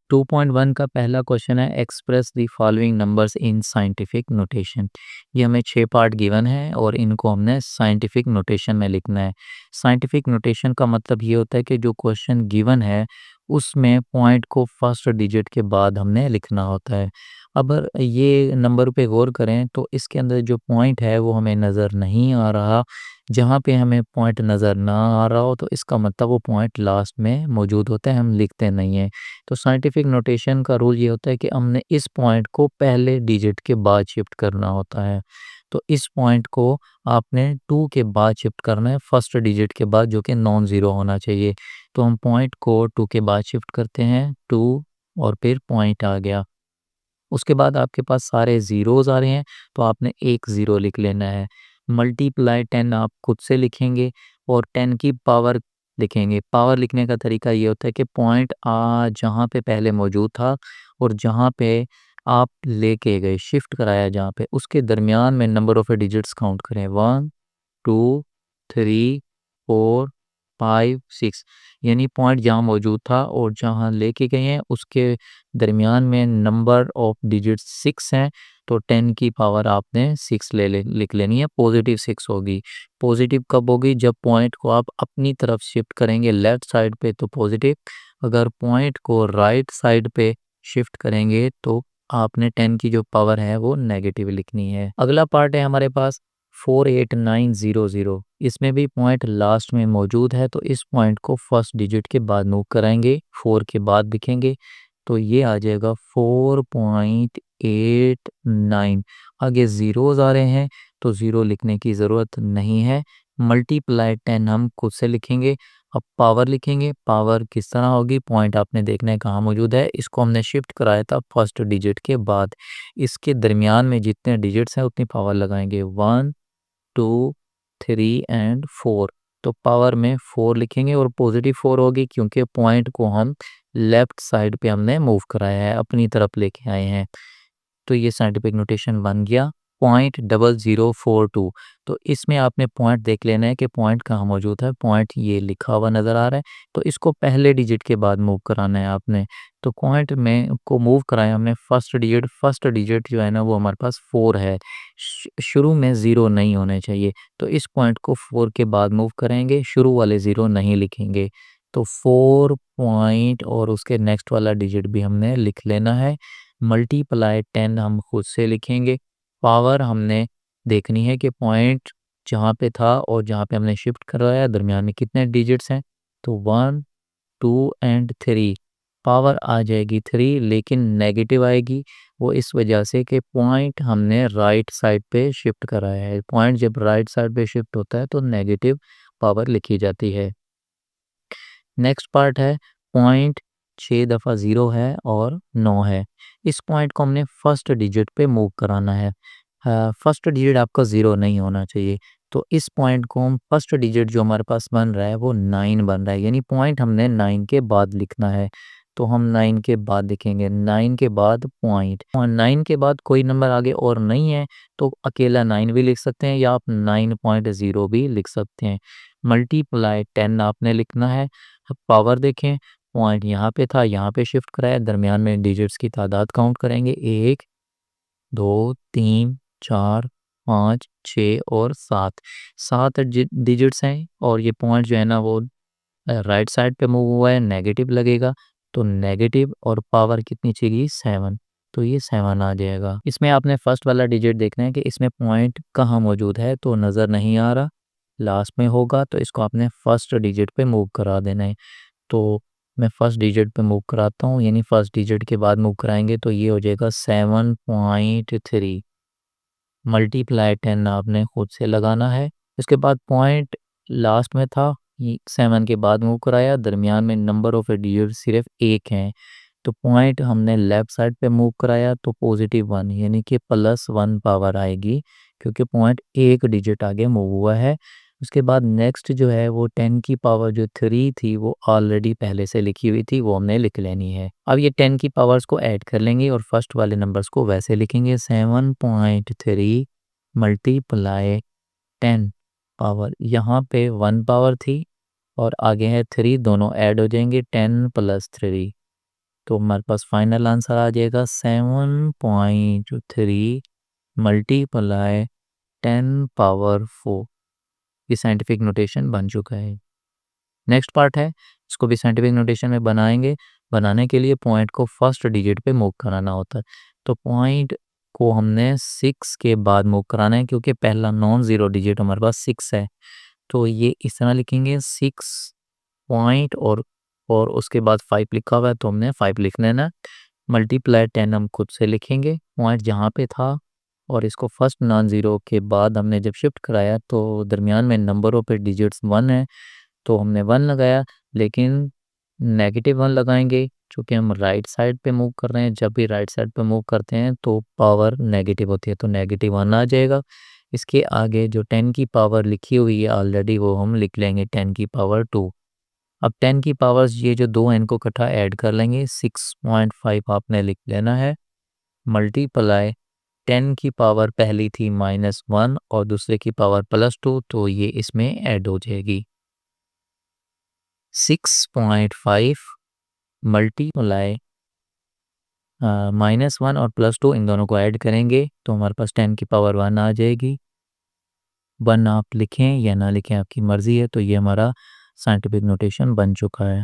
2.1 का पहला क्वेश्चन है express the following numbers in scientific notation. ये हमें 6 पार्ट गिवन है और इनको हमने साइंटिफिक नोटेशन में लिखना है। साइंटिफिक नोटेशन का मतलब ये होता है कि जो क्वेश्चन गिवन है उसमें पॉइंट को फर्स्ट डिजिट के बाद हमने लिखना होता है। अब ये नंबर पे गौर करें तो इसके अंदर जो पॉइंट है वो हमें नज़र नहीं आ रहा। जहाँ पे हमें पॉइंट नज़र ना आ रहा हो तो इसका मतलब वो पॉइंट लास्ट में मौजूद होता है, हम लिखते नहीं हैं। तो साइंटिफिक नोटेशन का रूल ये होता है कि हमने इस पॉइंट को पहले डिजिट के बाद शिफ्ट करना होता है। तो इस पॉइंट को आपने 2 के बाद शिफ्ट करना है, फर्स्ट डिजिट के बाद, जो कि नॉन ज़ीरो होना चाहिए। तो हम पॉइंट को 2 के बाद शिफ्ट करते हैं, 2 और फिर पॉइंट आ गया। उसके बाद आपके पास सारे ज़ीरोज़ आ रहे हैं तो आपने एक ज़ीरो लिख लेना है। मल्टीप्लाई 10 आप खुद से लिखेंगे और 10 की पावर लिखेंगे। पावर लिखने का तरीका ये होता है कि पॉइंट जहाँ पे पहले मौजूद था और जहाँ पे आप लेके गए, शिफ्ट कराया जहाँ पे, उसके दरमियान में नंबर ऑफ़ डिजिट्स काउंट करें। 1 2 3 4 5 6, यानी पॉइंट जहाँ मौजूद था और जहाँ लेके गए हैं उसके दरमियान में नंबर ऑफ डिजिट्स 6 हैं। तो 10 की पावर आपने 6 लिख लेनी है, पॉजिटिव 6 होगी। पॉजिटिव कब होगी? जब पॉइंट को आप अपनी तरफ शिफ्ट करेंगे लेफ़्ट साइड पे तो पॉजिटिव, अगर पॉइंट को राइट साइड पे शिफ्ट करेंगे तो आपने 10 की जो पावर है वो नेगेटिव लिखनी है। अगला पार्ट है हमारे पास 48900। इसमें भी पॉइंट लास्ट में मौजूद है तो इस पॉइंट को फर्स्ट डिजिट के बाद मूव कराएंगे, 4 के बाद लिखेंगे तो ये आ जाएगा 4.89। आगे ज़ीरोज़ आ रहे हैं तो ज़ीरो लिखने की ज़रूरत नहीं है। मल्टीप्लाई 10 हम खुद से लिखेंगे। अब पावर लिखेंगे। पावर किस तरह होगी? पॉइंट आपने देखना है कहाँ मौजूद है, इसको हमने शिफ्ट कराया था फर्स्ट डिजिट के बाद। इसके दरमियान में जितने डिजिट्स हैं उतनी पावर लगाएंगे, 1 2 3 एंड 4। तो पावर में 4 लिखेंगे और पॉजिटिव 4 होगी क्योंकि पॉइंट को हम लेफ़्ट साइड पे हमने मूव कराया है, अपनी तरफ लेके आए हैं। तो ये साइंटिफिक नोटेशन बन गया 0.0042। तो इसमें आपने पॉइंट देख लेना है कि पॉइंट कहाँ मौजूद है। पॉइंट ये लिखा हुआ नज़र आ रहा है तो इसको पहले डिजिट के बाद मूव कराना है आपने। तो पॉइंट में को मूव कराया हमने फर्स्ट डिजिट जो है ना वो हमारे पास 4 है। शुरू में ज़ीरो नहीं होने चाहिए तो इस पॉइंट को 4 के बाद मूव करेंगे, शुरू वाले ज़ीरो नहीं लिखेंगे। तो 4 पॉइंट और उसके नेक्स्ट वाला डिजिट भी हमने लिख लेना है। मल्टीप्लाई 10 हम खुद से लिखेंगे। पावर हमने देखनी है कि पॉइंट जहाँ पे था और जहाँ पे हमने शिफ्ट करवाया दरमियान में कितने डिजिट्स हैं। तो 1 2 एंड 3, पावर आ जाएगी 3 लेकिन नेगेटिव आएगी। वो इस वजह से कि पॉइंट हमने राइट साइड पे शिफ्ट कराया है। पॉइंट जब राइट साइड पे शिफ्ट होता है तो नेगेटिव पावर लिखी जाती है। नेक्स्ट पार्ट है पॉइंट 6 दफ़ा ज़ीरो है और 9 है। इस पॉइंट को हमने फर्स्ट डिजिट पे मूव कराना है। फर्स्ट डिजिट आपका ज़ीरो नहीं होना चाहिए। तो इस पॉइंट को हम फर्स्ट डिजिट जो हमारे पास बन रहा है वो 9 बन रहा है, यानी पॉइंट हमने 9 के बाद लिखना है। तो हम 9 के बाद लिखेंगे, 9 के बाद पॉइंट, और 9 के बाद कोई नंबर आगे और नहीं है तो अकेला 9 भी लिख सकते हैं या आप 9.0 भी लिख सकते हैं। मल्टीप्लाई 10 आपने लिखना है। अब पावर देखें, पॉइंट यहाँ पे था, यहाँ पे शिफ्ट कराया, दरमियान में डिजिट्स की तादाद काउंट करेंगे, 1 2 3 4 5 6 और 7। 7 डिजिट्स हैं और ये पॉइंट जो है ना वो राइट साइड पे मूव हुआ है, नेगेटिव लगेगा। तो नेगेटिव और पावर कितनी चाहिए? 7। तो ये 7 आ जाएगा। इसमें आपने फर्स्ट वाला डिजिट देखना है कि इसमें पॉइंट कहाँ मौजूद है, तो नज़र नहीं आ रहा, लास्ट में होगा तो इसको आपने फर्स्ट डिजिट पे मूव करा देना है। तो मैं फर्स्ट डिजिट पे मूव कराता हूँ, यानी फर्स्ट डिजिट के बाद मूव कराएंगे तो ये हो जाएगा 7.3। मल्टीप्लाई 10 आपने खुद से लगाना है। इसके बाद पॉइंट लास्ट में था, ये 7 के बाद मूव कराया, दरमियान में नंबर ऑफ डिजिट सिर्फ एक हैं। तो पॉइंट हमने लेफ़्ट साइड पे मूव कराया तो पॉजिटिव 1, यानी कि +1 पावर आएगी क्योंकि पॉइंट एक डिजिट आगे मूव हुआ है। उसके बाद नेक्स्ट जो है वो 10 की पावर जो 3 थी वो ऑलरेडी पहले से लिखी हुई थी, वो हमने लिख लेनी है। अब ये 10 की पावर्स को ऐड कर लेंगे और फर्स्ट वाले नंबर्स को वैसे लिखेंगे, 7.3 मल्टीप्लाई 10, पावर यहाँ पे 1 पावर थी और आगे है 3, दोनों ऐड हो जाएंगे, 10 + 3 तो हमारे पास फाइनल आंसर आ जाएगा 7.3 मल्टीप्लाई 10 पावर 4। ये साइंटिफिक नोटेशन बन चुका है। नेक्स्ट पार्ट है, इसको भी साइंटिफिक नोटेशन में बनाएंगे। बनाने के लिए पॉइंट को फर्स्ट डिजिट पे मूव कराना होता है। तो पॉइंट को हमने 6 के बाद मूव कराना है, क्योंकि पहला नॉन ज़ीरो डिजिट हमारे पास 6 है। तो ये इस तरह लिखेंगे 6 पॉइंट और उसके बाद 5 लिखा हुआ है, तो हमने 5 लिख लेना। मल्टीप्लाई 10 हम खुद से लिखेंगे, पॉइंट जहाँ पे था और इसको फर्स्ट नॉन ज़ीरो के बाद हमने जब शिफ्ट कराया तो दरमियान में नंबरों पे डिजिट्स 1 है, तो हमने 1 लगाया। लेकिन नेगेटिव 1 लगाएंगे क्योंकि हम राइट साइड पे मूव कर रहे हैं। जब भी राइट साइड पे मूव करते हैं तो पावर नेगेटिव होती है, तो नेगेटिव 1 आ जाएगा। इसके आगे जो 10 की पावर लिखी हुई है ऑलरेडी, वो हम लिख लेंगे 10 की पावर 2। अब 10 की पावर्स ये जो दो हैं इनको इकट्ठा ऐड कर लेंगे, 6.5 आपने लिख लेना है। मल्टीप्लाई 10 की पावर पहली थी -1 और दूसरे की पावर +2, तो ये इसमें ऐड हो जाएगी। 6.5 मल्टीप्लाई -1 और +2 इन दोनों को ऐड करेंगे तो हमारे पास 10 की पावर 1 आ जाएगी। 1 आप लिखें या ना लिखें आपकी मर्ज़ी है। तो ये हमारा साइंटिफिक नोटेशन बन चुका है।